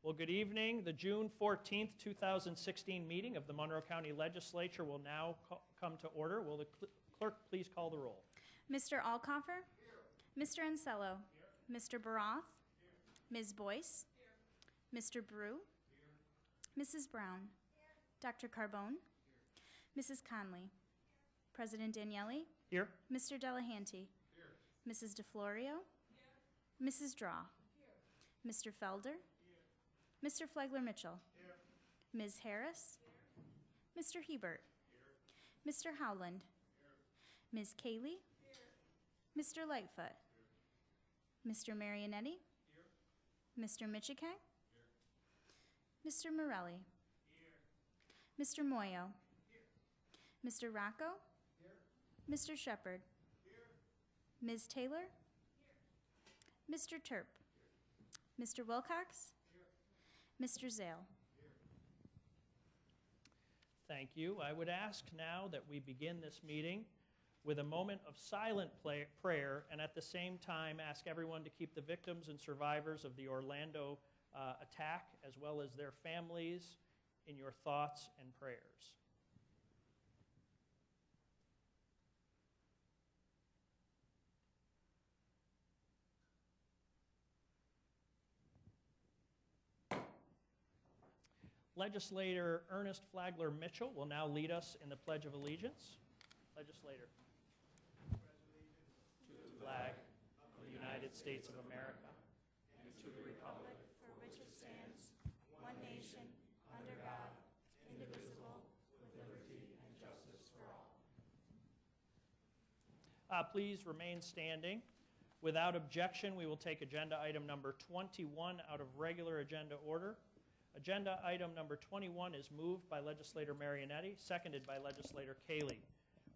Well, good evening. The June 14th, 2016 meeting of the Monroe County Legislature will now come to order. Will the clerk please call the roll? Mr. Alcoffer? Here. Mr. Ansello? Here. Mr. Baroth? Here. Ms. Boyce? Here. Mr. Brew? Here. Mrs. Brown? Here. Dr. Carbone? Here. Mrs. Conley? Here. President Daniele? Here. Mr. Delahanty? Here. Mrs. DeFlorio? Here. Mrs. Draw? Here. Mr. Felder? Here. Mr. Flagler-Mitchell? Here. Ms. Harris? Here. Mr. Hebert? Here. Mr. Howland? Here. Ms. Cayley? Here. Mr. Lightfoot? Here. Mr. Marionetti? Here. Mr. Michikang? Here. Mr. Morelli? Here. Mr. Moyo? Here. Mr. Rocco? Here. Mr. Shepard? Here. Ms. Taylor? Here. Mr. Terp? Here. Mr. Wilcox? Here. Mr. Zale? Here. Thank you. I would ask now that we begin this meeting with a moment of silent prayer, and at the same time ask everyone to keep the victims and survivors of the Orlando attack, as well as their families, in your thoughts and prayers. Legislator Ernest Flagler Mitchell will now lead us in the Pledge of Allegiance. Legislator. To the flag of the United States of America and to the republic for which it stands, one nation, under God, indivisible, with liberty and justice for all. Please remain standing. Without objection, we will take agenda item number 21 out of regular agenda order. Agenda item number 21 is moved by Legislator Marionetti, seconded by Legislator Cayley.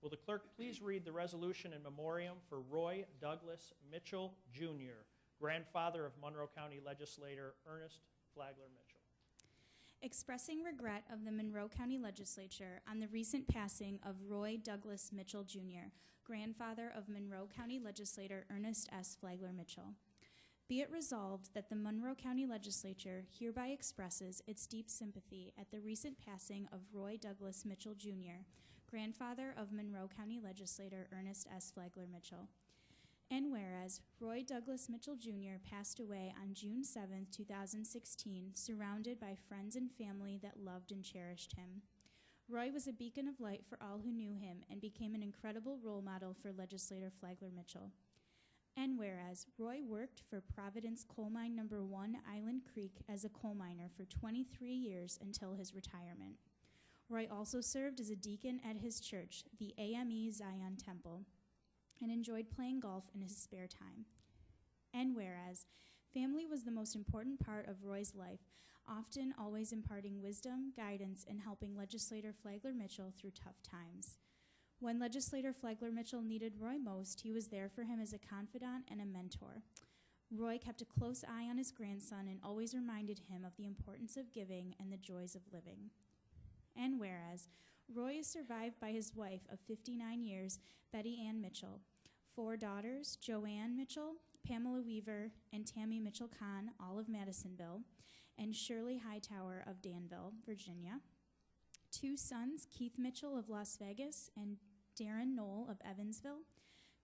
Will the clerk please read the resolution in memoriam for Roy Douglas Mitchell, Jr., grandfather of Monroe County Legislator Ernest Flagler Mitchell. Expressing regret of the Monroe County Legislature on the recent passing of Roy Douglas Mitchell, Jr., grandfather of Monroe County Legislator Ernest S. Flagler Mitchell. Be it resolved that the Monroe County Legislature hereby expresses its deep sympathy at the recent passing of Roy Douglas Mitchell, Jr., grandfather of Monroe County Legislator Ernest S. Flagler Mitchell. And whereas Roy Douglas Mitchell, Jr. passed away on June 7, 2016, surrounded by friends and family that loved and cherished him. Roy was a beacon of light for all who knew him and became an incredible role model for Legislator Flagler Mitchell. And whereas Roy worked for Providence Coal Mine No. 1 Island Creek as a coal miner for 23 years until his retirement. Roy also served as a deacon at his church, the AME Zion Temple, and enjoyed playing golf in his spare time. And whereas family was the most important part of Roy's life, often always imparting wisdom, guidance, and helping Legislator Flagler Mitchell through tough times. When Legislator Flagler Mitchell needed Roy most, he was there for him as a confidant and a mentor. Roy kept a close eye on his grandson and always reminded him of the importance of giving and the joys of living. And whereas Roy is survived by his wife of 59 years, Betty Ann Mitchell, 4 daughters, Joanne Mitchell, Pamela Weaver, and Tammy Mitchell Kahn, all of Madisonville, and Shirley Hightower of Danville, Virginia. 2 sons, Keith Mitchell of Las Vegas and Darren Knoll of Evansville.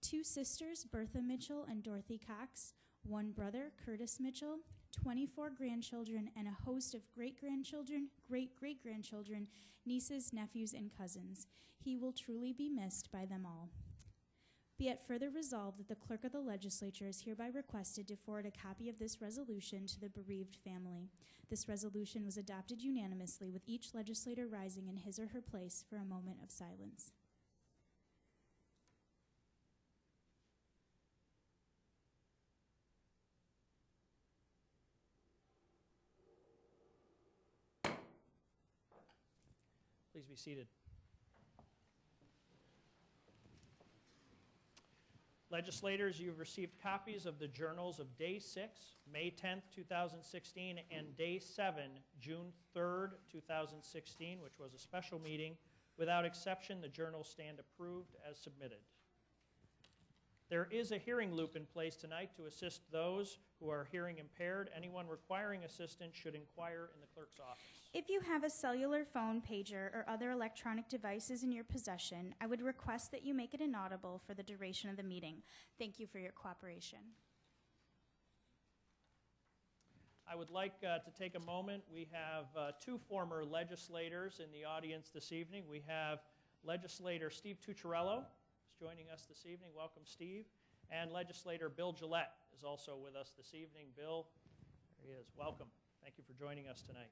2 sisters, Bertha Mitchell and Dorothy Cox. 1 brother, Curtis Mitchell. 24 grandchildren and a host of great-grandchildren, great-great-grandchildren, nieces, nephews, and cousins. He will truly be missed by them all. Be it further resolved that the clerk of the legislature is hereby requested to forward a copy of this resolution to the bereaved family. This resolution was adopted unanimously, with each legislator rising in his or her place for a moment of silence. Please be seated. Legislators, you've received copies of the journals of Day 6, May 10th, 2016, and Day 7, June 3rd, 2016, which was a special meeting. Without exception, the journals stand approved as submitted. There is a hearing loop in place tonight to assist those who are hearing impaired. Anyone requiring assistance should inquire in the clerk's office. If you have a cellular phone, pager, or other electronic devices in your possession, I would request that you make it inaudible for the duration of the meeting. Thank you for your cooperation. I would like to take a moment. We have two former legislators in the audience this evening. We have Legislator Steve Tucciarello is joining us this evening. Welcome, Steve. And Legislator Bill Gillette is also with us this evening. Bill, there he is. Welcome. Thank you for joining us tonight.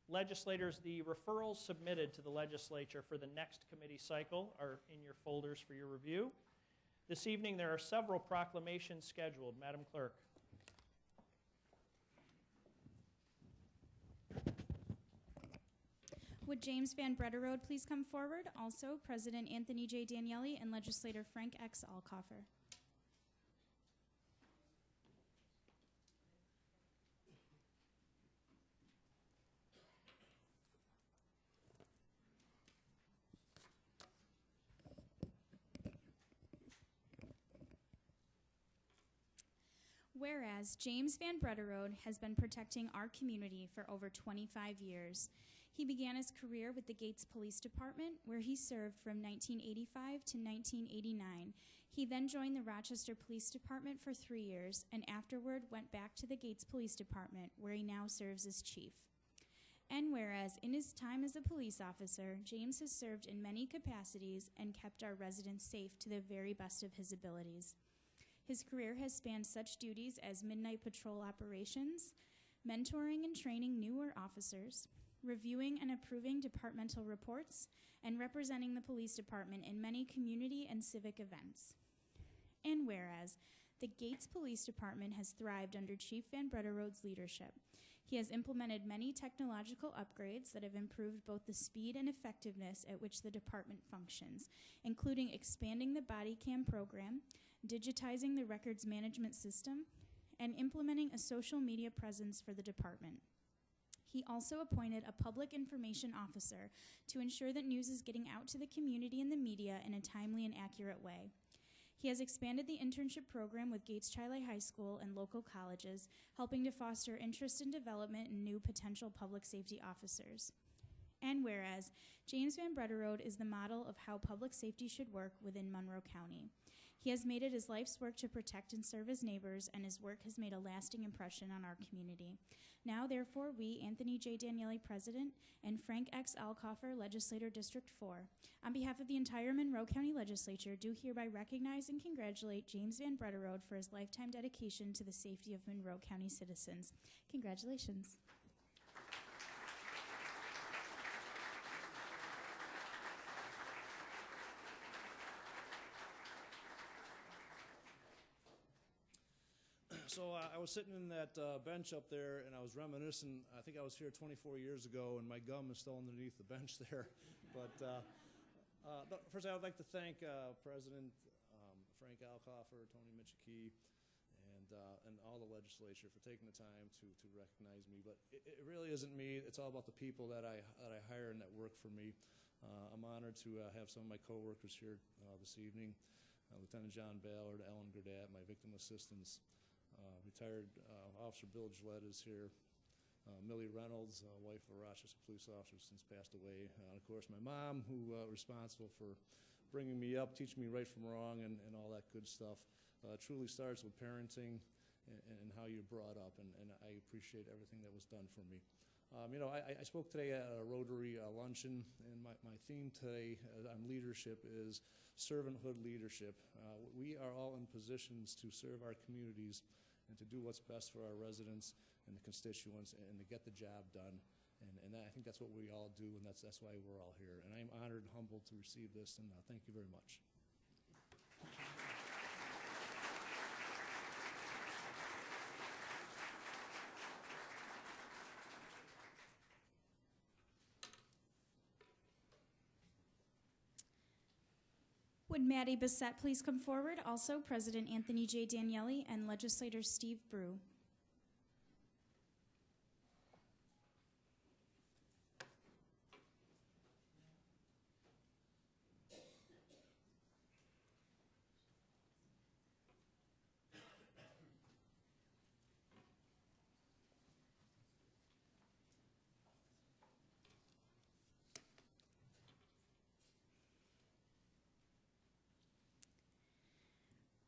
Legislators, the referrals submitted to the legislature for the next committee cycle are in your folders for your review. This evening, there are several proclamations scheduled. Madam Clerk. Would James Van Brederode please come forward? Also, President Anthony J. Daniele and Legislator Frank X. Alcoffer. Whereas James Van Brederode has been protecting our community for over 25 years. He began his career with the Gates Police Department, where he served from 1985 to 1989. He then joined the Rochester Police Department for 3 years, and afterward went back to the Gates Police Department, where he now serves as chief. And whereas in his time as a police officer, James has served in many capacities and kept our residents safe to the very best of his abilities. His career has spanned such duties as midnight patrol operations, mentoring and training newer officers, reviewing and approving departmental reports, and representing the police department in many community and civic events. And whereas the Gates Police Department has thrived under Chief Van Brederode's leadership, he has implemented many technological upgrades that have improved both the speed and effectiveness at which the department functions, including expanding the body cam program, digitizing the records management system, and implementing a social media presence for the department. He also appointed a public information officer to ensure that news is getting out to the community and the media in a timely and accurate way. He has expanded the internship program with Gates Chile High School and local colleges, helping to foster interest and development in new potential public safety officers. And whereas James Van Brederode is the model of how public safety should work within Monroe County. He has made it his life's work to protect and serve his neighbors, and his work has made a lasting impression on our community. Now, therefore, we, Anthony J. Daniele, President, and Frank X. Alcoffer, Legislator District 4, on behalf of the entire Monroe County Legislature, do hereby recognize and congratulate James Van Brederode for his lifetime dedication to the safety of Monroe County citizens. Congratulations. So I was sitting in that bench up there, and I was reminiscing. I think I was here 24 years ago, and my gum is still underneath the bench there. But first, I would like to thank President Frank Alcoffer, Tony Michiki, and all the legislature for taking the time to recognize me. But it really isn't me. It's all about the people that I hire and that work for me. I'm honored to have some of my coworkers here this evening. Lieutenant John Ballard, Ellen Gurdat, my victim assistants. Retired Officer Bill Gillette is here. Millie Reynolds, wife of a Rochester police officer, since passed away. Of course, my mom, who responsible for bringing me up, teaching me right from wrong, and all that good stuff. Truly starts with parenting and how you're brought up, and I appreciate everything that was done for me. I spoke today at a Rotary luncheon, and my theme today on leadership is servanthood leadership. We are all in positions to serve our communities and to do what's best for our residents and the constituents and to get the job done. And I think that's what we all do, and that's why we're all here. And I'm honored and humbled to receive this, and thank you very much. Would Maddie Bissett please come forward? Also, President Anthony J. Daniele and Legislator Steve Brew.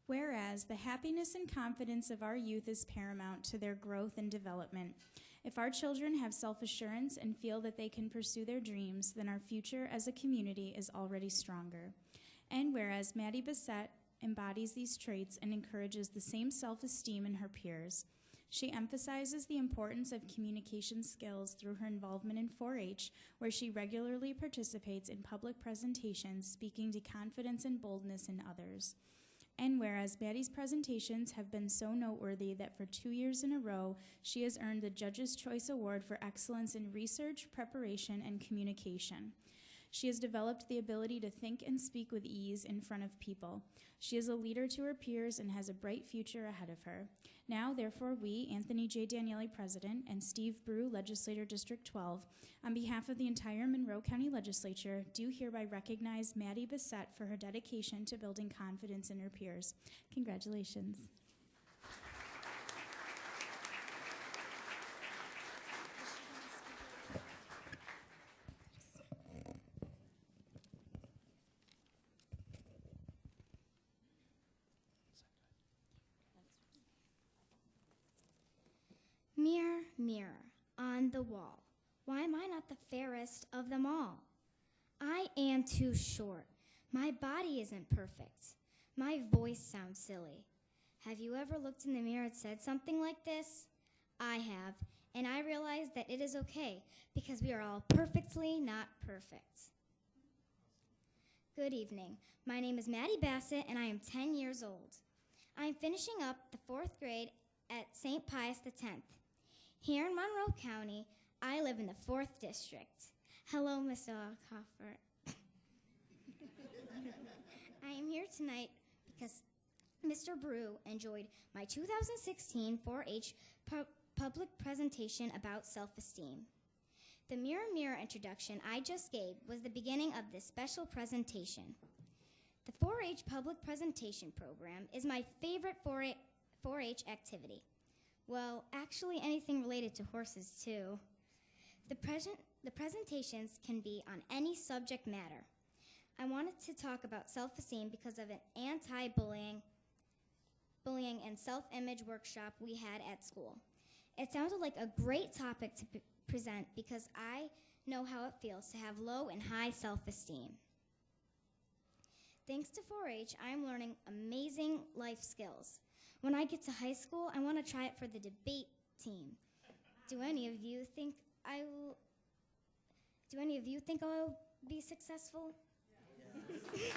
Whereas the happiness and confidence of our youth is paramount to their growth and development. If our children have self-assurance and feel that they can pursue their dreams, then our future as a community is already stronger. And whereas Maddie Bissett embodies these traits and encourages the same self-esteem in her peers, she emphasizes the importance of communication skills through her involvement in 4-H, where she regularly participates in public presentations, speaking to confidence and boldness in others. And whereas Maddie's presentations have been so noteworthy that for 2 years in a row, she has earned the Judge's Choice Award for excellence in research, preparation, and communication. She has developed the ability to think and speak with ease in front of people. She is a leader to her peers and has a bright future ahead of her. Now, therefore, we, Anthony J. Daniele, President, and Steve Brew, Legislator District 12, on behalf of the entire Monroe County Legislature, do hereby recognize Maddie Bissett for her dedication to building confidence in her peers. Congratulations. Mirror, mirror, on the wall, why am I not the fairest of them all? I am too short. My body isn't perfect. My voice sounds silly. Have you ever looked in the mirror and said something like this? I have, and I realize that it is okay because we are all perfectly not perfect. Good evening. My name is Maddie Bassett, and I am 10 years old. I am finishing up the 4th grade at St. Pius X. Here in Monroe County, I live in the 4th District. Hello, Mr. Coffer. I am here tonight because Mr. Brew enjoyed my 2016 4-H public presentation about self-esteem. The Mirror Mirror introduction I just gave was the beginning of this special presentation. The 4-H public presentation program is my favorite 4-H activity. Well, actually anything related to horses too. The presentations can be on any subject matter. I wanted to talk about self-esteem because of an anti-bullying and self-image workshop we had at school. It sounded like a great topic to present because I know how it feels to have low and high self-esteem. Thanks to 4-H, I'm learning amazing life skills. When I get to high school, I want to try it for the debate team. Do any of you think I'll be successful? Yes.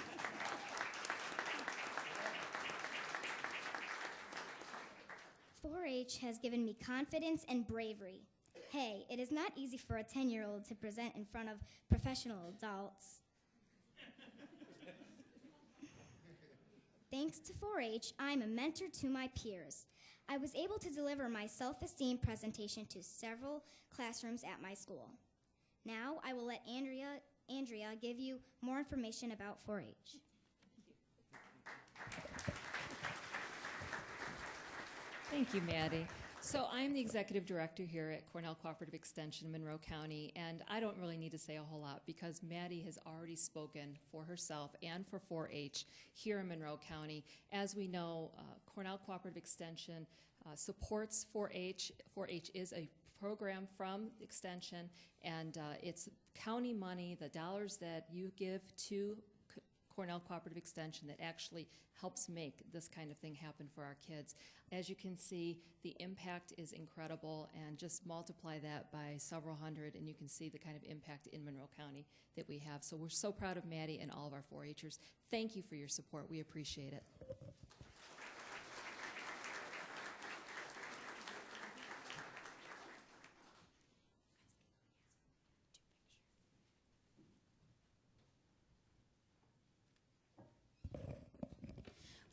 4-H has given me confidence and bravery. Hey, it is not easy for a 10-year-old to present in front of professional adults. Thanks to 4-H, I'm a mentor to my peers. I was able to deliver my self-esteem presentation to several classrooms at my school. Now I will let Andrea give you more information about 4-H. Thank you, Maddie. So I'm the executive director here at Cornell Cooperative Extension, Monroe County, and I don't really need to say a whole lot because Maddie has already spoken for herself and for 4-H here in Monroe County. As we know, Cornell Cooperative Extension supports 4-H. 4-H is a program from Extension, and it's county money, the dollars that you give to Cornell Cooperative Extension that actually helps make this kind of thing happen for our kids. As you can see, the impact is incredible, and just multiply that by several hundred and you can see the kind of impact in Monroe County that we have. So we're so proud of Maddie and all of our 4-Hers. Thank you for your support. We appreciate it.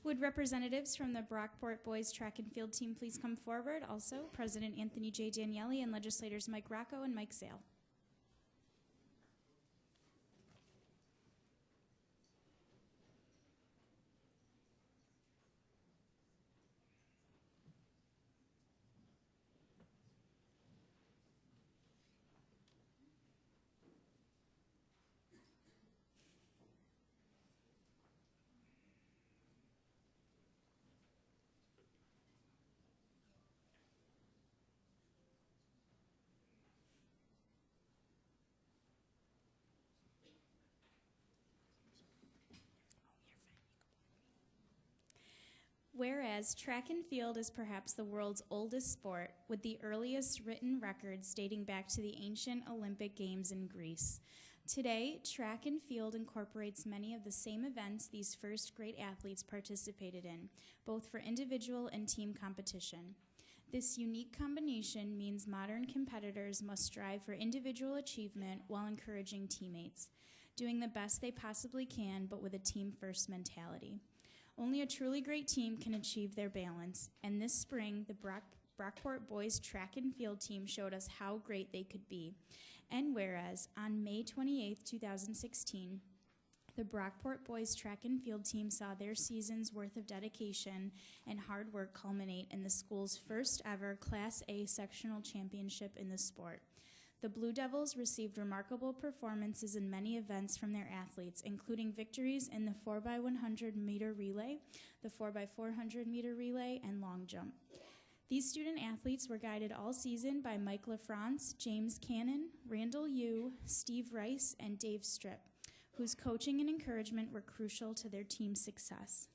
Would representatives from the Brockport Boys Track and Field Team please come forward? Also, President Anthony J. Daniele and legislators Mike Rocco and Mike Sale. Whereas track and field is perhaps the world's oldest sport, with the earliest written records dating back to the ancient Olympic Games in Greece. Today, track and field incorporates many of the same events these first great athletes participated in, both for individual and team competition. This unique combination means modern competitors must strive for individual achievement while encouraging teammates, doing the best they possibly can, but with a team-first mentality. Only a truly great team can achieve their balance, and this spring, the Brockport boys track and field team showed us how great they could be. And whereas, on May 28, 2016, the Brockport boys track and field team saw their season's worth of dedication and hard work culminate in the school's first ever Class A sectional championship in the sport. The Blue Devils received remarkable performances in many events from their athletes, including victories in the 4x100 meter relay, the 4x400 meter relay, and long jump. These student athletes were guided all season by Mike LaFrance, James Cannon, Randall Yu, Steve Rice, and Dave Strip, whose coaching and encouragement were crucial to their team's success.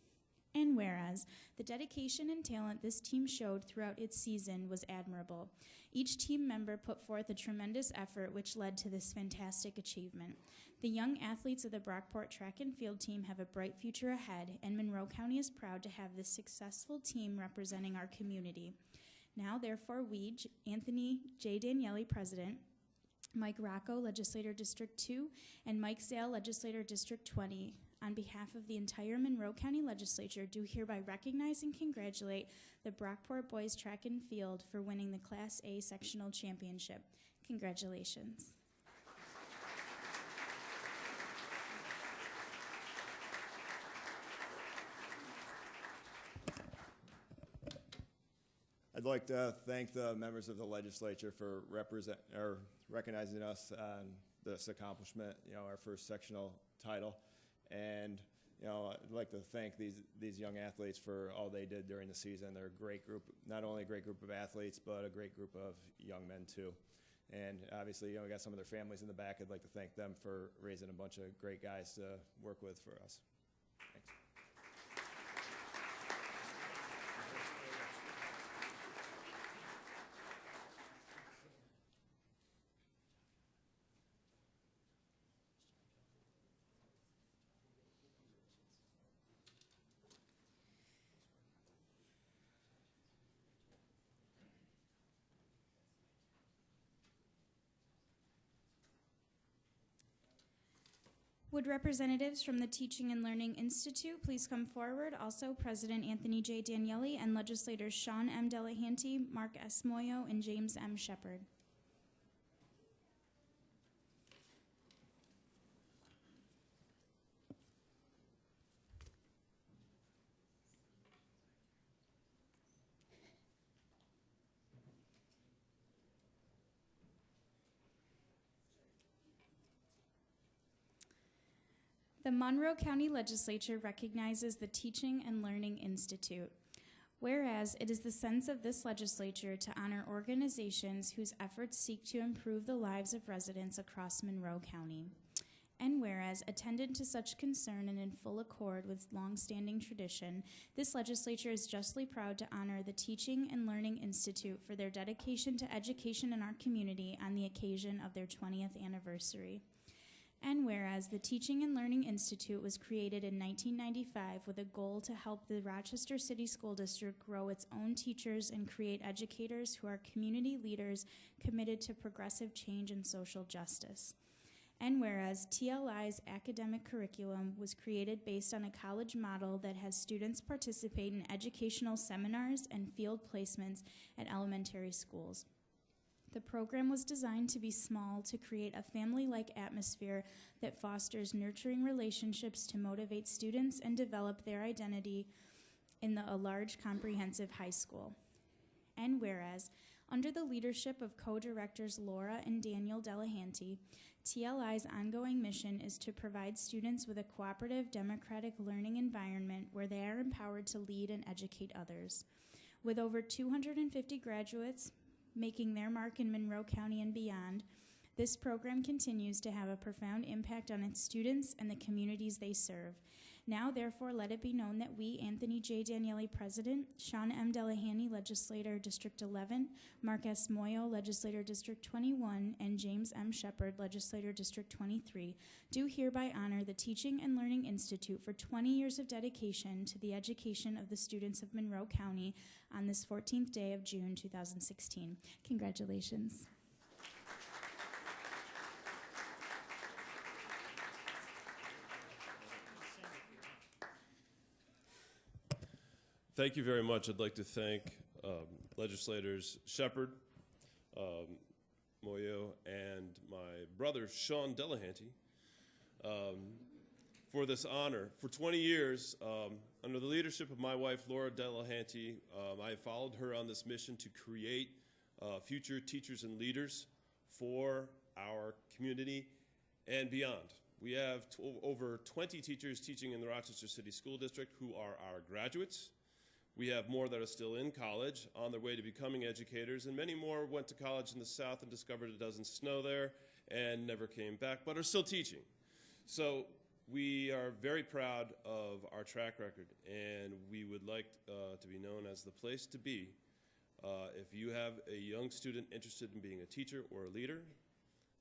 And whereas, the dedication and talent this team showed throughout its season was admirable. Each team member put forth a tremendous effort which led to this fantastic achievement. The young athletes of the Brockport track and field team have a bright future ahead, and Monroe County is proud to have this successful team representing our community. Now, therefore, we, Anthony J. Daniele, President, Mike Rocco, Legislator District 2, and Mike Sale, Legislator District 20, on behalf of the entire Monroe County Legislature, do hereby recognize and congratulate the Brockport Boys Track and Field for winning the Class A Sectional Championship. Congratulations. I'd like to thank the members of the legislature for recognizing us on this accomplishment, our first sectional title. And, I'd like to thank these young athletes for all they did during the season. They're a great group, not only a great group of athletes, but a great group of young men too. And obviously, we got some of their families in the back. I'd like to thank them for raising a bunch of great guys to work with for us. Thanks. Would representatives from the Teaching and Learning Institute please come forward? Also, President Anthony J. Daniele and legislators Sean M. Delahanty, Mark S. Moyo, and James M. Shepard. The Monroe County Legislature recognizes the Teaching and Learning Institute. Whereas it is the sense of this legislature to honor organizations whose efforts seek to improve the lives of residents across Monroe County. And whereas, attendant to such concern and in full accord with long-standing tradition, this legislature is justly proud to honor the Teaching and Learning Institute for their dedication to education in our community on the occasion of their 20th anniversary. And whereas the Teaching and Learning Institute was created in 1995 with a goal to help the Rochester City School District grow its own teachers and create educators who are community leaders committed to progressive change and social justice. And whereas TLI's academic curriculum was created based on a college model that has students participate in educational seminars and field placements at elementary schools. The program was designed to be small to create a family-like atmosphere that fosters nurturing relationships to motivate students and develop their identity in a large comprehensive high school. And whereas, under the leadership of co-directors Laura and Daniel Delahanty, TLI's ongoing mission is to provide students with a cooperative, democratic learning environment where they are empowered to lead and educate others. With over 250 graduates making their mark in Monroe County and beyond, this program continues to have a profound impact on its students and the communities they serve. Now, therefore, let it be known that we, Anthony J. Daniele, President, Sean M. Delahanty, Legislator, District 11, Mark S. Moyo, Legislator, District 21, and James M. Shepard, Legislator, District 23, do hereby honor the Teaching and Learning Institute for 20 years of dedication to the education of the students of Monroe County on this 14th day of June 2016. Congratulations. Thank you very much. I'd like to thank legislators Shepard, Moyo, and my brother, Sean Delahanty, for this honor. For 20 years, under the leadership of my wife, Laura Delahanty, I have followed her on this mission to create future teachers and leaders for our community and beyond. We have over 20 teachers teaching in the Rochester City School District who are our graduates. We have more that are still in college on their way to becoming educators, and many more went to college in the South and discovered it doesn't snow there and never came back, but are still teaching. So we are very proud of our track record, and we would like to be known as the place to be. If you have a young student interested in being a teacher or a leader,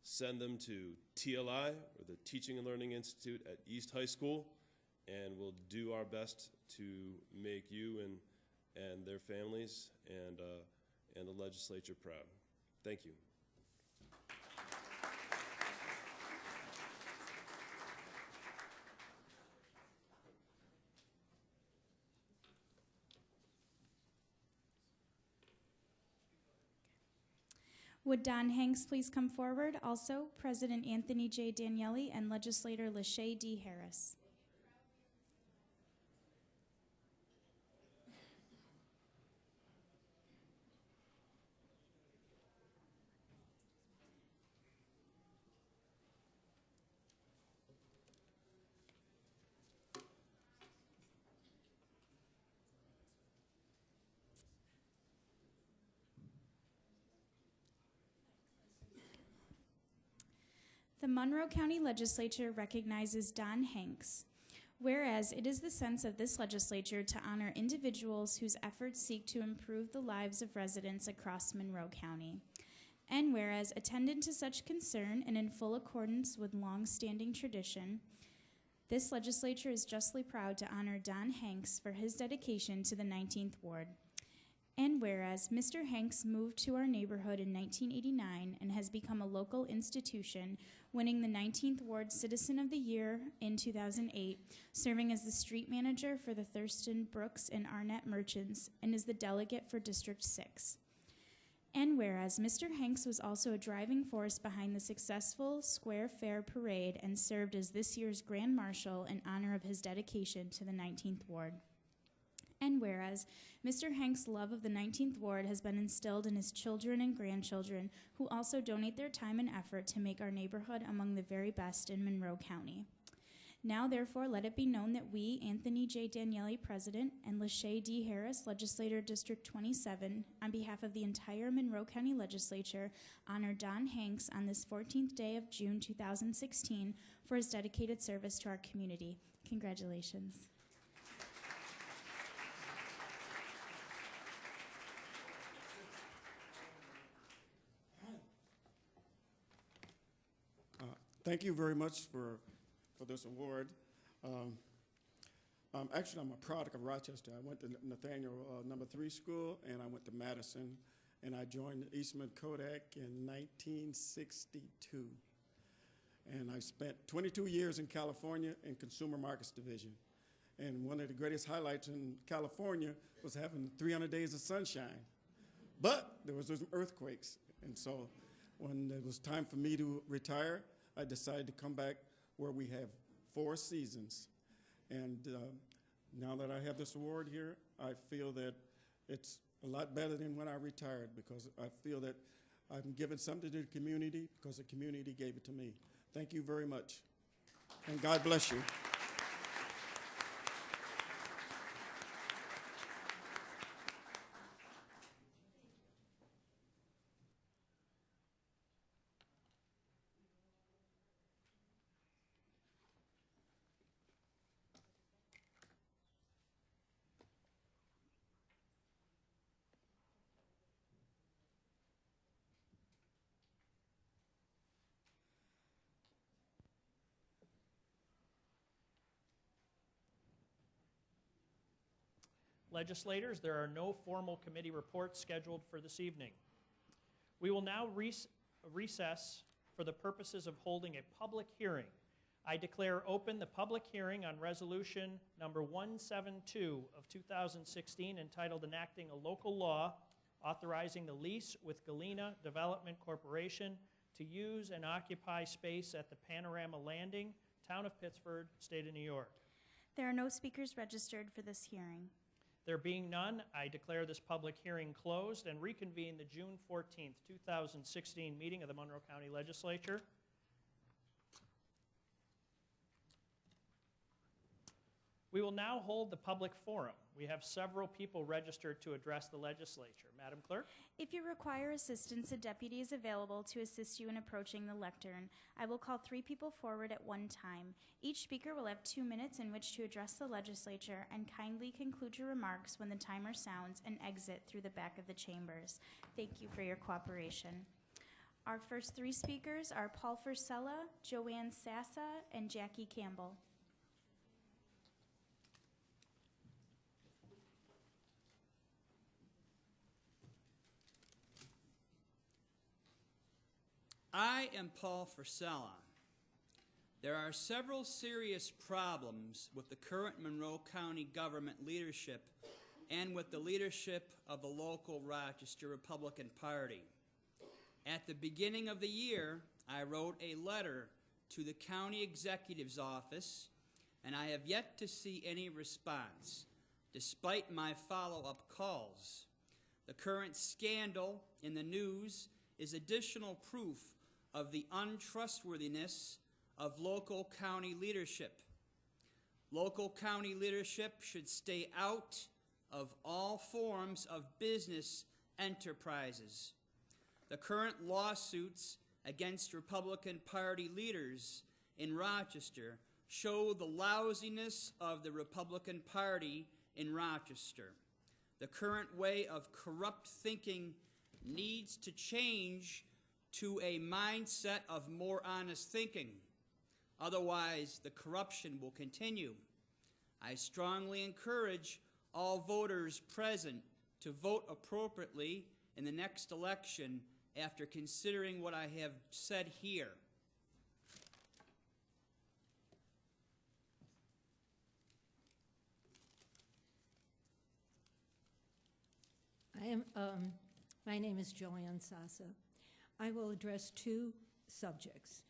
send them to TLI, or the Teaching and Learning Institute at East High School, and we'll do our best to make you and their families and the legislature proud. Thank you. Would Don Hanks please come forward? Also, President Anthony J. Daniele and Legislator Lachey D. Harris. The Monroe County Legislature recognizes Don Hanks. Whereas it is the sense of this legislature to honor individuals whose efforts seek to improve the lives of residents across Monroe County. And whereas attendant to such concern and in full accordance with long-standing tradition, this legislature is justly proud to honor Don Hanks for his dedication to the 19th Ward. And whereas Mr. Hanks moved to our neighborhood in 1989 and has become a local institution, winning the 19th Ward Citizen of the Year in 2008, serving as the street manager for the Thurston Brooks and Arnett Merchants, and is the delegate for District 6. And whereas Mr. Hanks was also a driving force behind the successful Square Fair Parade and served as this year's Grand Marshal in honor of his dedication to the 19th Ward. And whereas Mr. Hanks' love of the 19th Ward has been instilled in his children and grandchildren, who also donate their time and effort to make our neighborhood among the very best in Monroe County. Now, therefore, let it be known that we, Anthony J. Daniele, President, and Lachey D. Harris, Legislator District 27, on behalf of the entire Monroe County Legislature, honor Don Hanks on this 14th day of June 2016 for his dedicated service to our community. Congratulations. Thank you very much for this award. Actually, I'm a product of Rochester. I went to Nathaniel number 3 school, and I went to Madison, and I joined Eastman Kodak in 1962. And I spent 22 years in California in Consumer Markets Division. And one of the greatest highlights in California was having 300 days of sunshine. But there was those earthquakes. And so when it was time for me to retire, I decided to come back where we have 4 seasons. And now that I have this award here, I feel that it's a lot better than when I retired, because I feel that I'm giving something to the community because the community gave it to me. Thank you very much. And God bless you. Legislators, there are no formal committee reports scheduled for this evening. We will now recess for the purposes of holding a public hearing. I declare open the public hearing on Resolution number 172 of 2016 entitled Enacting a Local Law Authorizing the Lease with Galena Development Corporation to use and occupy space at the Panorama Landing, Town of Pittsford, State of New York. There are no speakers registered for this hearing. There being none, I declare this public hearing closed and reconvene the June 14th, 2016 meeting of the Monroe County Legislature. We will now hold the public forum. We have several people registered to address the legislature. Madam Clerk? If you require assistance, a deputy is available to assist you in approaching the lectern. I will call 3 people forward at one time. Each speaker will have 2 minutes in which to address the legislature, and kindly conclude your remarks when the timer sounds and exit through the back of the chambers. Thank you for your cooperation. Our first 3 speakers are Paul Furcella, Joanne Sassa, and Jackie Campbell. I am Paul Furcella. There are several serious problems with the current Monroe County government leadership and with the leadership of the local Rochester Republican Party. At the beginning of the year, I wrote a letter to the county executive's office, and I have yet to see any response, despite my follow-up calls. The current scandal in the news is additional proof of the untrustworthiness of local county leadership. Local county leadership should stay out of all forms of business enterprises. The current lawsuits against Republican Party leaders in Rochester show the lousiness of the Republican Party in Rochester. The current way of corrupt thinking needs to change to a mindset of more honest thinking. Otherwise, the corruption will continue. I strongly encourage all voters present to vote appropriately in the next election after considering what I have said here. My name is Joanne Sassa. I will address 2 subjects.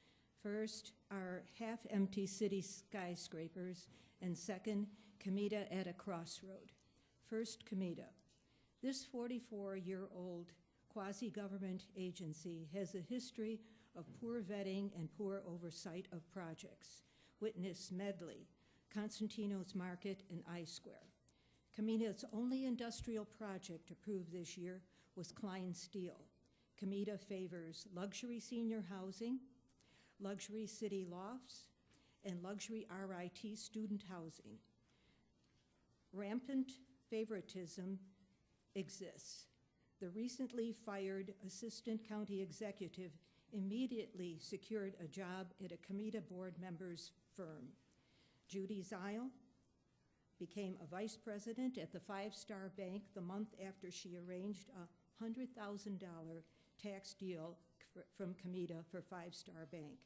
First, our half-empty city skyscrapers, and second, Comida at a crossroad. First, Comida. This 44-year-old quasi-government agency has a history of poor vetting and poor oversight of projects. Witness Medley, Constantino's Market, and I-Square. Comida's only industrial project approved this year was Klein Steel. Comida favors luxury senior housing, luxury city lofts, and luxury RIT student housing. Rampant favoritism exists. The recently fired assistant county executive immediately secured a job at a Comida board member's firm. Judy Zile became a vice president at the Five Star Bank the month after she arranged a $100,000 tax deal from Comida for Five Star Bank.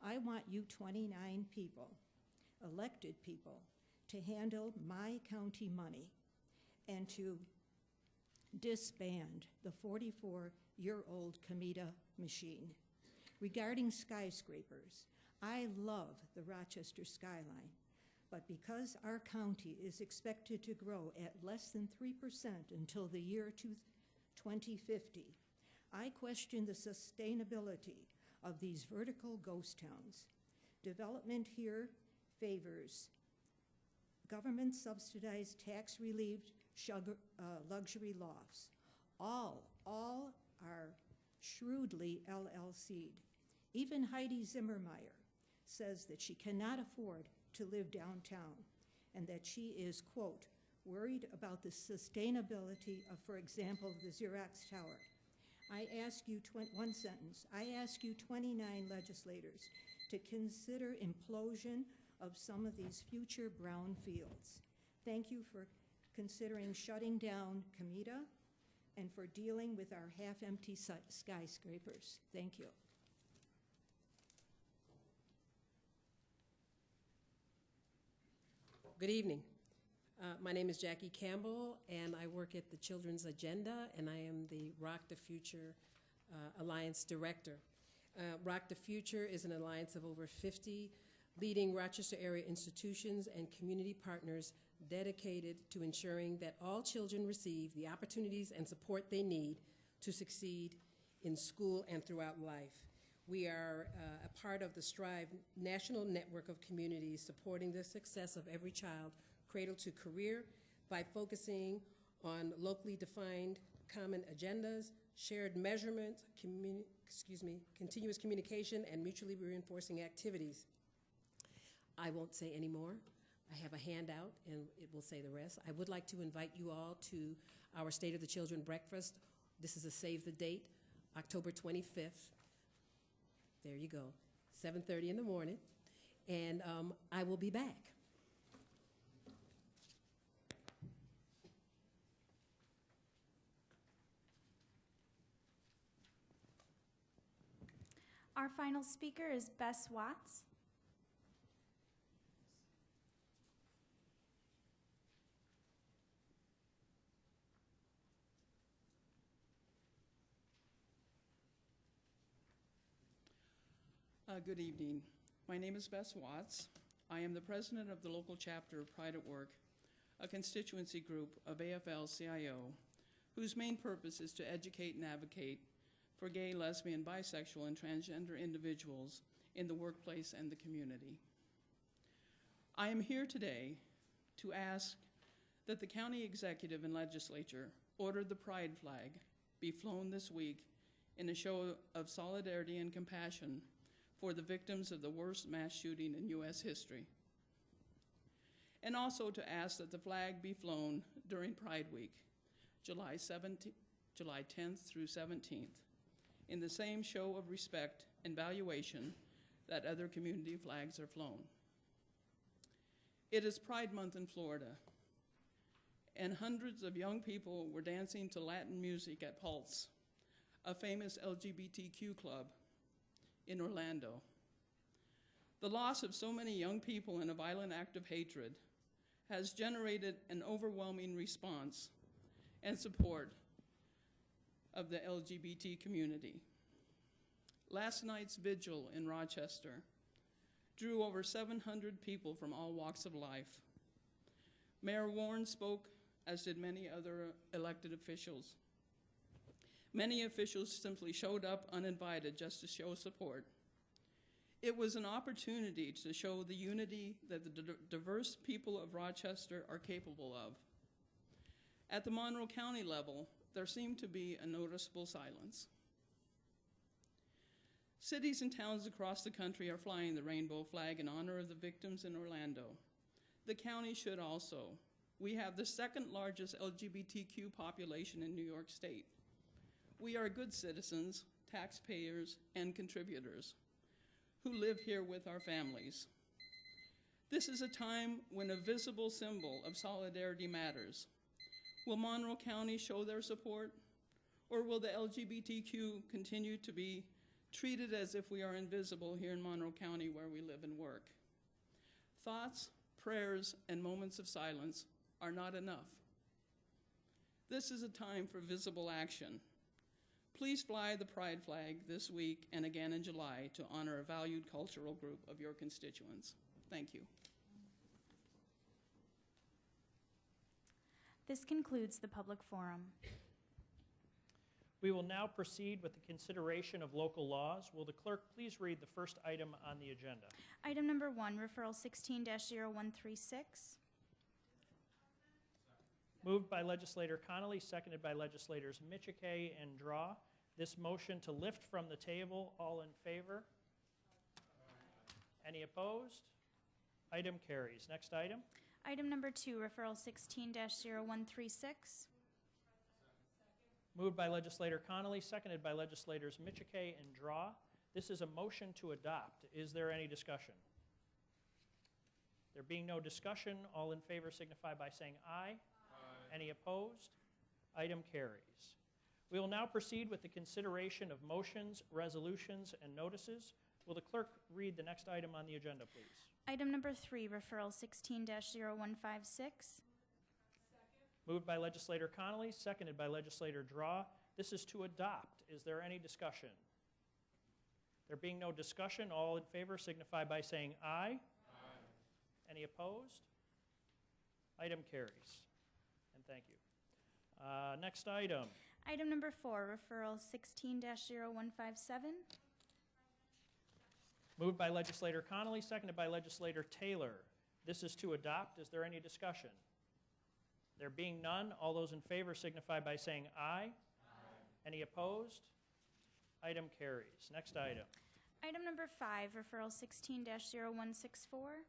I want you 29 people, elected people, to handle my county money and to disband the 44-year-old Comida machine. Regarding skyscrapers, I love the Rochester skyline, but because our county is expected to grow at less than 3% until the year 2050, I question the sustainability of these vertical ghost towns. Development here favors government-subsidized, tax-relieved luxury lofts. All are shrewdly LLC'd. Even Heidi Zimmermeyer says that she cannot afford to live downtown and that she is, quote, worried about the sustainability of, for example, the Xerox Tower. I ask you, one sentence, I ask you 29 legislators to consider implosion of some of these future brown fields. Thank you for considering shutting down Comida, and for dealing with our half-empty skyscrapers. Thank you. Good evening. My name is Jackie Campbell, and I work at the Children's Agenda, and I am the Rock the Future Alliance Director. Rock the Future is an alliance of over 50 leading Rochester area institutions and community partners dedicated to ensuring that all children receive the opportunities and support they need to succeed in school and throughout life. We are a part of the STRIVE national network of communities supporting the success of every child cradle to career by focusing on locally defined common agendas, shared measurement, continuous communication, and mutually reinforcing activities. I won't say any more. I have a handout, and it will say the rest. I would like to invite you all to our State of the Children breakfast. This is a save the date, October 25th. There you go, 7:30 in the morning, and I will be back. Our final speaker is Bess Watts. Good evening. My name is Bess Watts. I am the president of the local chapter of Pride at Work, a constituency group of AFL-CIO, whose main purpose is to educate and advocate for gay, lesbian, bisexual, and transgender individuals in the workplace and the community. I am here today to ask that the county executive and legislature order the pride flag be flown this week in a show of solidarity and compassion for the victims of the worst mass shooting in U.S. history. And also to ask that the flag be flown during Pride Week, July 10th through 17th, in the same show of respect and valuation that other community flags are flown. It is Pride Month in Florida, and hundreds of young people were dancing to Latin music at Pulse, a famous LGBTQ club in Orlando. The loss of so many young people in a violent act of hatred has generated an overwhelming response and support of the LGBT community. Last night's vigil in Rochester drew over 700 people from all walks of life. Mayor Warren spoke, as did many other elected officials. Many officials simply showed up uninvited just to show support. It was an opportunity to show the unity that the diverse people of Rochester are capable of. At the Monroe County level, there seemed to be a noticeable silence. Cities and towns across the country are flying the rainbow flag in honor of the victims in Orlando. The county should also. We have the second largest LGBTQ population in New York State. We are good citizens, taxpayers, and contributors who live here with our families. This is a time when a visible symbol of solidarity matters. Will Monroe County show their support, or will the LGBTQ continue to be treated as if we are invisible here in Monroe County where we live and work? Thoughts, prayers, and moments of silence are not enough. This is a time for visible action. Please fly the pride flag this week and again in July to honor a valued cultural group of your constituents. Thank you. This concludes the public forum. We will now proceed with the consideration of local laws. Will the clerk please read the first item on the agenda? Item number 1, referral 16-0136. Moved by legislator Connolly, seconded by legislators Michike and Draw. This motion to lift from the table, all in favor? Any opposed? Item carries. Next item. Item number 2, referral 16-0136. Moved by legislator Connolly, seconded by legislators Michike and Draw. This is a motion to adopt. Is there any discussion? There being no discussion, all in favor signify by saying aye. Aye. Any opposed? Item carries. We will now proceed with the consideration of motions, resolutions, and notices. Will the clerk read the next item on the agenda, please? Item number 3, referral 16-0156. Moved by legislator Connolly, seconded by legislator Draw. This is to adopt. Is there any discussion? There being no discussion, all in favor signify by saying aye. Aye. Any opposed? Item carries. And thank you. Next item. Item number 4, referral 16-0157. Moved by legislator Connolly, seconded by legislator Taylor. This is to adopt. Is there any discussion? There being none, all those in favor signify by saying aye. Aye. Any opposed? Item carries. Next item. Item number 5, referral 16-0164.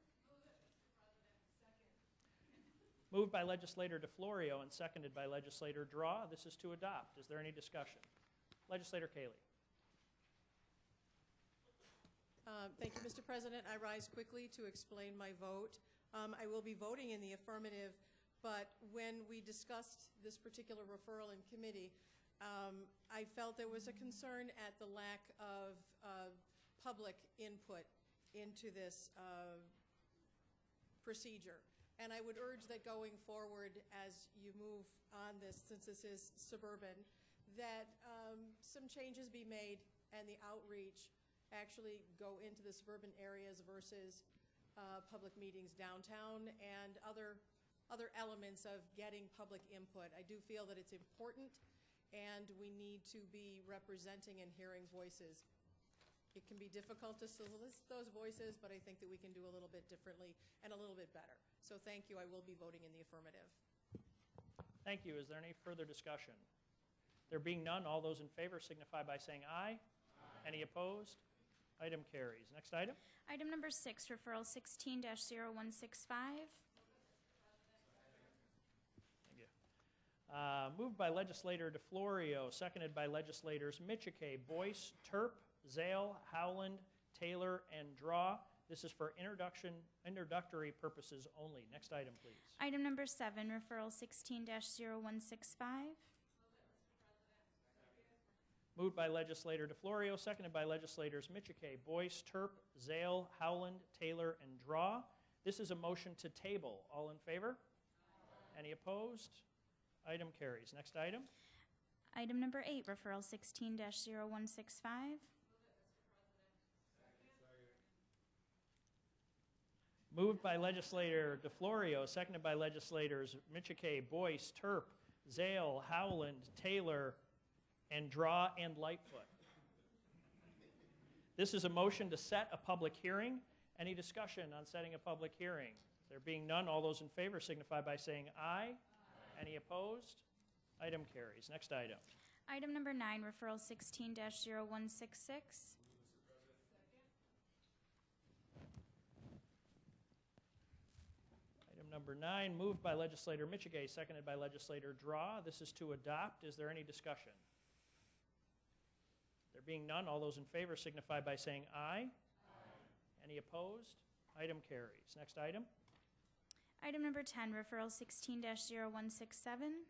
Moved by legislator DeFlorio and seconded by legislator Draw. This is to adopt. Is there any discussion? Legislator Cayley. Thank you, Mr. President. I rise quickly to explain my vote. I will be voting in the affirmative, but when we discussed this particular referral in committee, I felt there was a concern at the lack of public input into this procedure. And I would urge that going forward, as you move on this, since this is suburban, that some changes be made and the outreach actually go into the suburban areas versus public meetings downtown and other elements of getting public input. I do feel that it's important, and we need to be representing and hearing voices. It can be difficult to solicit those voices, but I think that we can do a little bit differently and a little bit better. So thank you. I will be voting in the affirmative. Thank you. Is there any further discussion? There being none, all those in favor signify by saying aye. Aye. Any opposed? Item carries. Next item. Item number 6, referral 16-0165. Thank you. Moved by legislator DeFlorio, seconded by legislators Michike, Boyce, Terp, Zale, Howland, Taylor, and Draw. This is for introductory purposes only. Next item, please. Item number 7, referral 16-0165. Moved by legislator DeFlorio, seconded by legislators Michike, Boyce, Terp, Zale, Howland, Taylor, and Draw. This is a motion to table. All in favor? Aye. Any opposed? Item carries. Next item. Item number 8, referral 16-0165. Moved by legislator DeFlorio, seconded by legislators Michike, Boyce, Terp, Zale, Howland, Taylor, and Draw and Lightfoot. This is a motion to set a public hearing. Any discussion on setting a public hearing? There being none, all those in favor signify by saying aye. Aye. Any opposed? Item carries. Next item. Item number 9, referral 16-0166. Item number 9, moved by legislator Michike, seconded by legislator Draw. This is to adopt. Is there any discussion? There being none, all those in favor signify by saying aye. Aye. Any opposed? Item carries. Next item. Item number 10, referral 16-0167.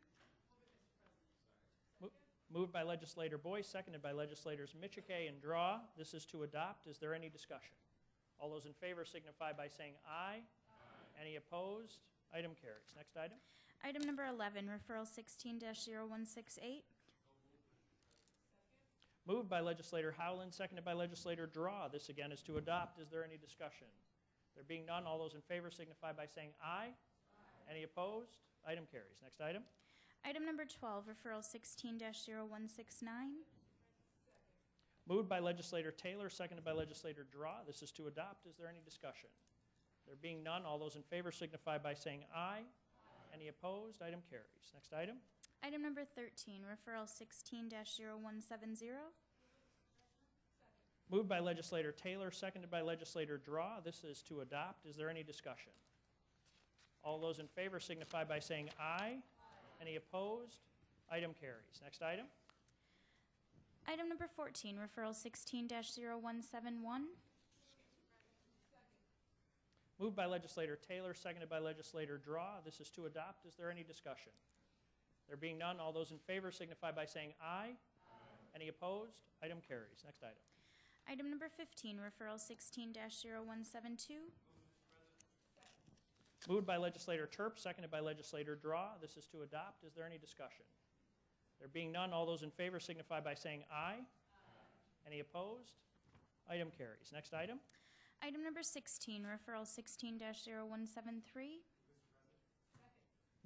Moved by legislator Boyce, seconded by legislators Michike and Draw. This is to adopt. Is there any discussion? All those in favor signify by saying aye. Aye. Any opposed? Item carries. Next item. Item number 11, referral 16-0168. Moved by legislator Howland, seconded by legislator Draw. This again is to adopt. Is there any discussion? There being none, all those in favor signify by saying aye. Aye. Any opposed? Item carries. Next item. Item number 12, referral 16-0169. Moved by legislator Taylor, seconded by legislator Draw. This is to adopt. Is there any discussion? There being none, all those in favor signify by saying aye. Aye. Any opposed? Item carries. Next item. Item number 13, referral 16-0170. Moved by legislator Taylor, seconded by legislator Draw. This is to adopt. Is there any discussion? All those in favor signify by saying aye. Aye. Any opposed? Item carries. Next item. Item number 14, referral 16-0171. Moved by legislator Taylor, seconded by legislator Draw. This is to adopt. Is there any discussion? There being none, all those in favor signify by saying aye. Any opposed? Item carries. Next item. Item number 15, referral 16-0172. Moved by legislator Terp, seconded by legislator Draw. This is to adopt. Is there any discussion? There being none, all those in favor signify by saying aye. Any opposed? Item carries. Next item. Item number 16, referral 16-0173.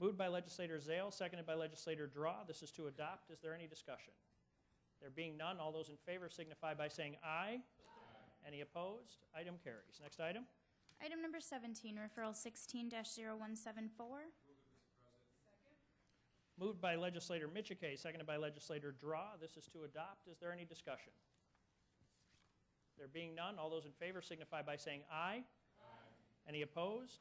Moved by legislator Zale, seconded by legislator Draw. This is to adopt. Is there any discussion? There being none, all those in favor signify by saying aye. Any opposed? Item carries. Next item. Item number 17, referral 16-0174. Moved by legislator Michike, seconded by legislator Draw. This is to adopt. Is there any discussion? There being none, all those in favor signify by saying aye. Any opposed?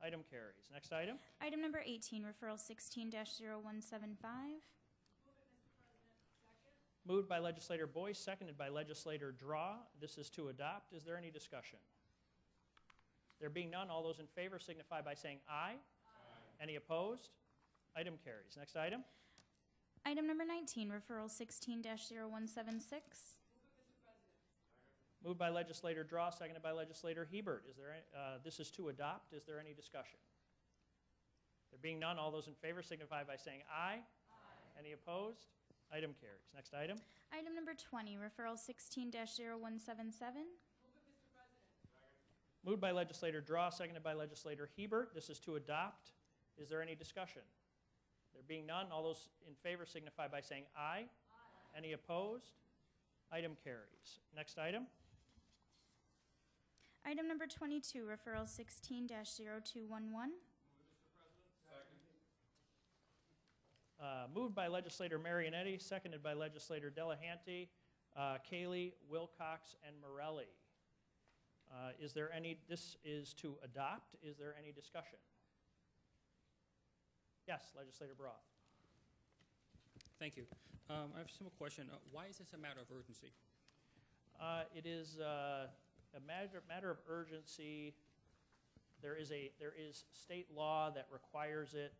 Item carries. Next item. Item number 18, referral 16-0175. Moved by legislator Boyce, seconded by legislator Draw. This is to adopt. Is there any discussion? There being none, all those in favor signify by saying aye. Any opposed? Item carries. Next item. Item number 19, referral 16-0176. Moved by legislator Draw, seconded by legislator Hebert. Is there this is to adopt. Is there any discussion? There being none, all those in favor signify by saying aye. Any opposed? Item carries. Next item. Item number 20, referral 16-0177. Moved by legislator Draw, seconded by legislator Hebert. This is to adopt. Is there any discussion? There being none, all those in favor signify by saying aye. Any opposed? Item carries. Next item. Item number 22, referral 16-0211. Moved by legislator Marionetti, seconded by legislator Delahanty, Cayley, Wilcox, and Morelli. Is there any, this is to adopt. Is there any discussion? Yes, legislator Broad. Thank you. I have a simple question. Why is this a matter of urgency? It is a matter of urgency. There is state law that requires it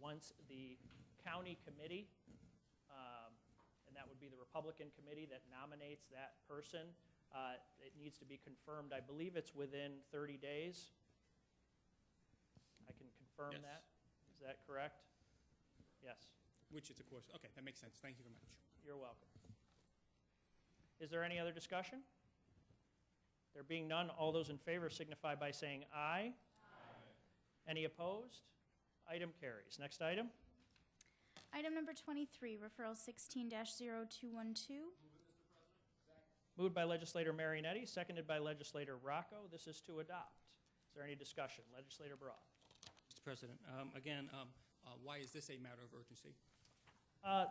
once the county committee, and that would be the Republican committee that nominates that person, it needs to be confirmed. I believe it's within 30 days. I can confirm Yes. that. Is that correct? Yes. Which is, of course, okay, that makes sense. Thank you very much. You're welcome. Is there any other discussion? There being none, all those in favor signify by saying aye. Any opposed? Item carries. Next item. Item number 23, referral 16-0212. Moved by legislator Marionetti, seconded by legislator Rocco. This is to adopt. Is there any discussion? Legislator Broad. Mr. President, why is this a matter of urgency?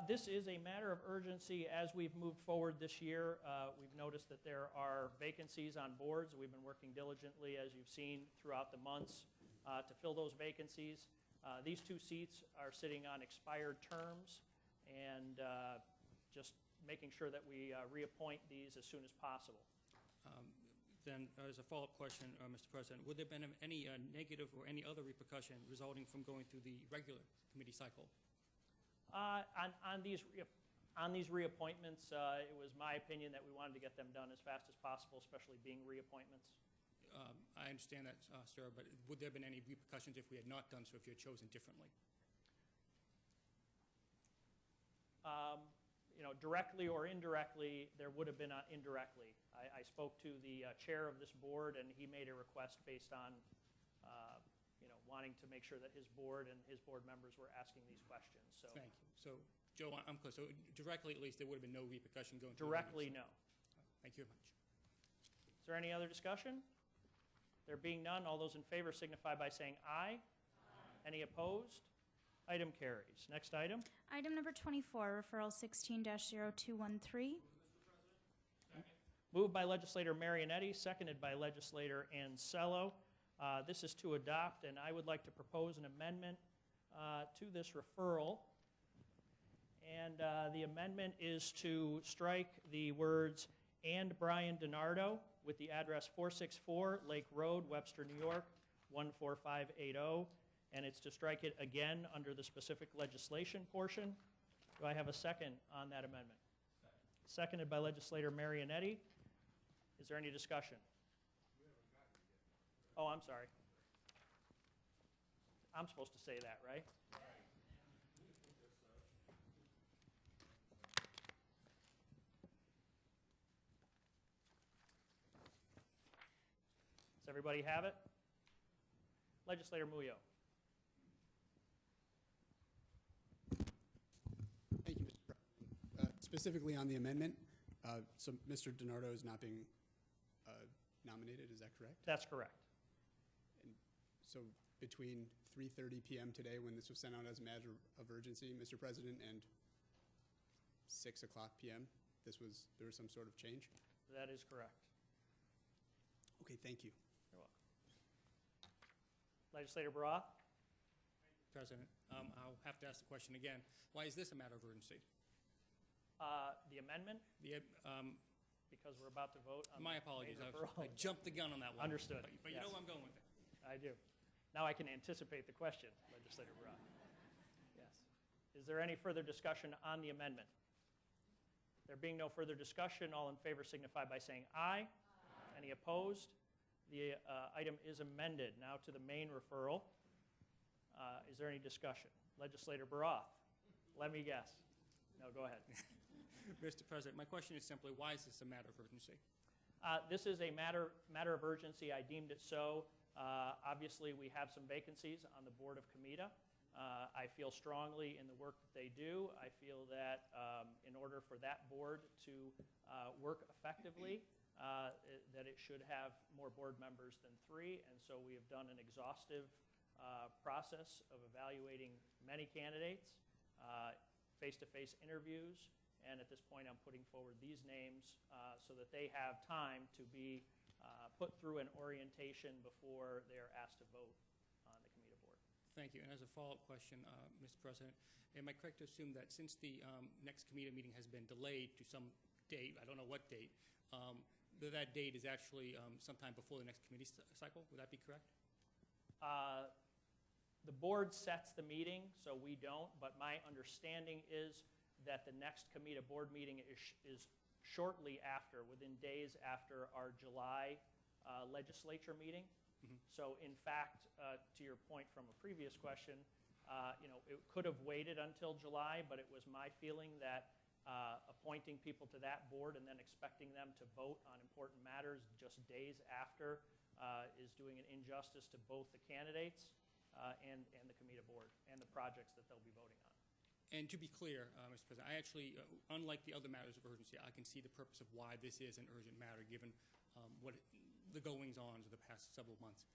This is a matter of urgency as we've moved forward this year. We've noticed that there are vacancies on boards. We've been working diligently, as you've seen throughout the months, to fill those vacancies. These two seats are sitting on expired terms, and just making sure that we reappoint these as soon as possible. Then, as a follow-up question, Mr. President, would there have been any negative or any other repercussion resulting from going through the regular committee cycle? On these reappointments, it was my opinion that we wanted to get them done as fast as possible, especially being reappointments. I understand that, sir, but would there have been any repercussions if we had not done so, if you had chosen differently? Directly or indirectly, there would have been indirectly. I spoke to the chair of this board, and he made a request based on wanting to make sure that his board and his board members were asking these questions. So thank you. So, Joe, I'm close. So directly, at least, there would have been no repercussion going through. Directly, no. Thank you very much. Is there any other discussion? There being none, all those in favor signify by saying aye. Any opposed? Item carries. Next item. Item number 24, referral 16-0213. Moved by legislator Marionetti, seconded by legislator Ansello. This is to adopt, and I would like to propose an amendment to this referral. And the amendment is to strike the words "and Brian DiNardo" with the address 464 Lake Road, Webster, New York, 14580, and it's to strike it again under the specific legislation portion. Do I have a second on that amendment? Seconded by legislator Marionetti. Is there any discussion? Oh, I'm sorry. I'm supposed to say that, right? Does everybody have it? Legislator Muyo. Thank you, Mr. President. Specifically on the amendment, so Mr. DiNardo is not being nominated, is that correct? That's correct. And so between 3:30 p.m. today, when this was sent out as a matter of urgency, Mr. President, and 6 o'clock p.m., there was some sort of change? That is correct. Okay, thank you. You're welcome. Legislator Baroth? President, I'll have to ask the question again. Why is this a matter of urgency? The amendment? Because we're about to vote on My the apologies. main I referral. jumped the gun on that one. Understood. But you Yes. know where I'm going with it. I do. Now I can anticipate the question, Legislator Baroth. Yes. Is there any further discussion on the amendment? There being no further discussion, all in favor signify by saying aye. Aye. Any opposed? The item is amended. Now to the main referral. Is there any discussion? Legislator Baroth, let me guess. No, go ahead. Mr. President, my question is simply, why is this a matter of urgency? This is a matter of urgency. I deemed it so. Obviously, we have some vacancies on the board of Comida. I feel strongly in the work that they do. I feel that in order for that board to work effectively, that it should have more board members than 3, and so we have done an exhaustive process of evaluating many candidates, face-to-face interviews, and at this point I'm putting forward these names so that they have time to be put through an orientation before they are asked to vote on the Comida board. Thank you. And as a follow-up question, Mr. President, am I correct to assume that since the next Comida meeting has been delayed to some date, I don't know what date, that date is actually sometime before the next committee cycle? Would that be correct? The board sets the meeting, so we don't, but my understanding is that the next Comida board meeting is shortly after, within days after our July legislature meeting. Mm-hmm. So in fact, to your point from a previous question, it could have waited until July, but it was my feeling that appointing people to that board and then expecting them to vote on important matters just days after is doing an injustice to both the candidates and the Comida board and the projects that they'll be voting on. And to be clear, Mr. President, I actually, unlike the other matters of urgency, I can see the purpose of why this is an urgent matter given what the goings-on of the past several months.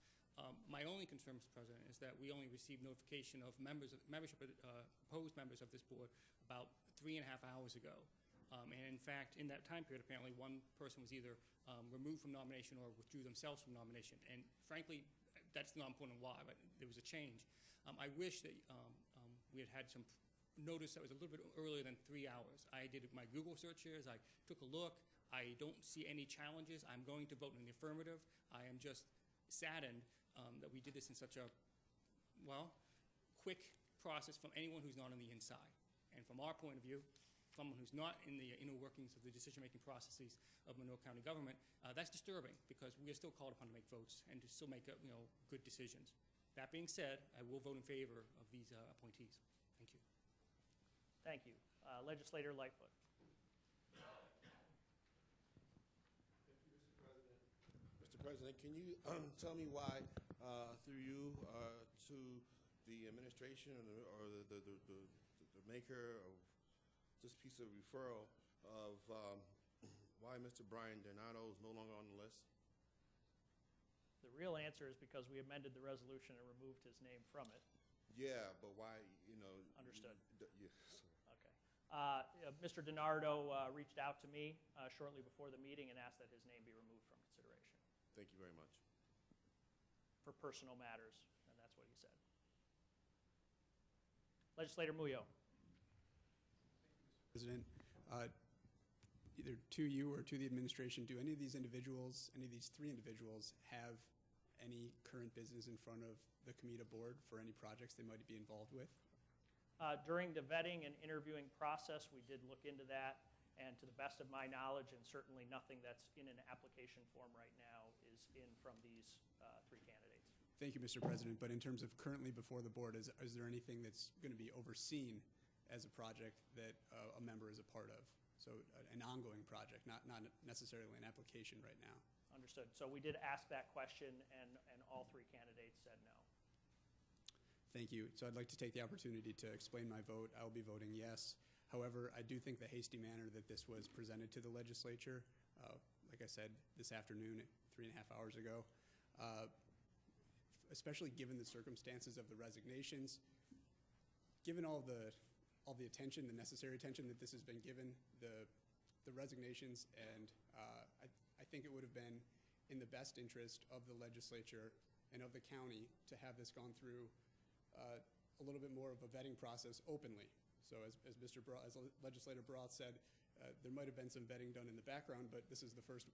My only concern, Mr. President, is that we only received notification of proposed members of this board about 3.5 hours ago. And in fact, in that time period, apparently one person was either removed from nomination or withdrew themselves from nomination. And frankly, that's not important why, but there was a change. I wish that we had some notice that was a little bit earlier than 3 hours. I did my Google searches. I took a look. I don't see any challenges. I'm going to vote in the affirmative. I am just saddened that we did this in such a, quick process from anyone who's not on the inside. And from our point of view, someone who's not in the inner workings of the decision-making processes of Monroe County government, that's disturbing because we are still called upon to make votes and to still make good decisions. That being said, I will vote in favor of these appointees. Thank you. Thank you. Legislator Lightfoot. Mr. President, can you tell me why, through you, to the administration or the maker of this piece of referral of why Mr. Brian DiNardo is no longer on the list? The real answer is because we amended the resolution and removed his name from it. Yeah, but why, Understood. Yes. Okay. Mr. DiNardo reached out to me shortly before the meeting and asked that his name be removed from consideration. Thank you very much. For personal matters, and that's what he said. Legislator Muyo. President, either to you or to the administration, do any of these individuals, any of these 3 individuals, have any current business in front of the Comida board for any projects they might be involved with? During the vetting and interviewing process, we did look into that, and to the best of my knowledge, and certainly nothing that's in an application form right now is in from these three candidates. Thank you, Mr. President. But in terms of currently before the board, is there anything that's going to be overseen as a project that a member is a part of? So an ongoing project, not necessarily an application right now. Understood. So we did ask that question, and all three candidates said no. Thank you. So I'd like to take the opportunity to explain my vote. I'll be voting yes. However, I do think the hasty manner that this was presented to the legislature, like I said, this afternoon, 3.5 hours ago, especially given the circumstances of the resignations, given all the attention, the necessary attention that this has been given, the resignations, and I think it would have been in the best interest of the legislature and of the county to have this gone through a little bit more of a vetting process openly. So as Legislator Broth said, there might have been some vetting done in the background, but this is the first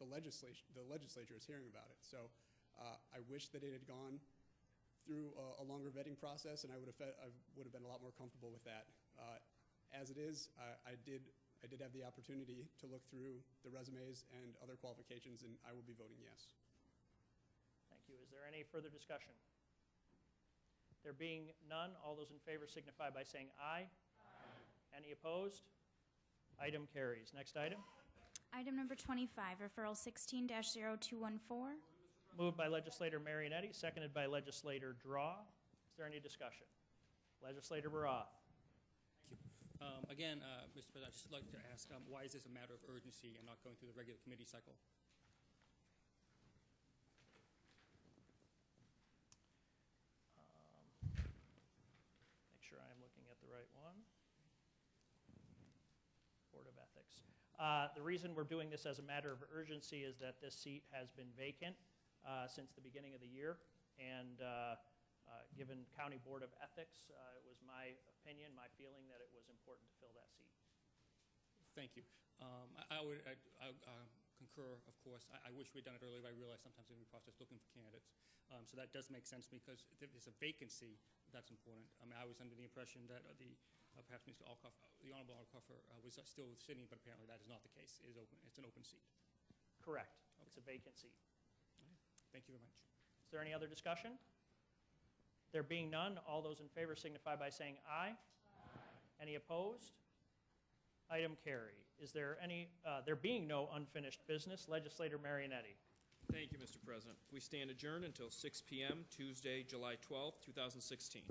the legislature is hearing about it. So I wish that it had gone through a longer vetting process, and I would have been a lot more comfortable with that. As it is, I did have the opportunity to look through the resumes and other qualifications, and I will be voting yes. Thank you. Is there any further discussion? There being none, all those in favor signify by saying aye. Aye. Any opposed? Item carries. Next item. Item number 25, referral 16-0214. Moved by Legislator Marionetti, seconded by Legislator Draw. Is there any discussion? Legislator Baroth. Thank you. Again, Mr. President, I'd just like to ask, why is this a matter of urgency and not going through the regular committee cycle? Make sure I am looking at the right one. Board of Ethics. The reason we're doing this as a matter of urgency is that this seat has been vacant since the beginning of the year, and given County Board of Ethics, it was my opinion, my feeling that it was important to fill that seat. Thank you. I concur, of course. I wish we'd done it earlier, but I realize sometimes in the process looking for candidates. So that does make sense because if there's a vacancy, that's important. I mean, I was under the impression that perhaps Mr. Alcoff, the Honorable Alcoffer, was still sitting, but apparently that is not the case. It is open. It's an open seat. Correct. Okay. It's a vacant seat. Thank you very much. Is there any other discussion? There being none, all those in favor signify by saying aye. Aye. Any opposed? Item carried. Is there any, there being no unfinished business, Legislator Marionetti. Thank you, Mr. President. We stand adjourned until 6 p.m. Tuesday, July 12th, 2016.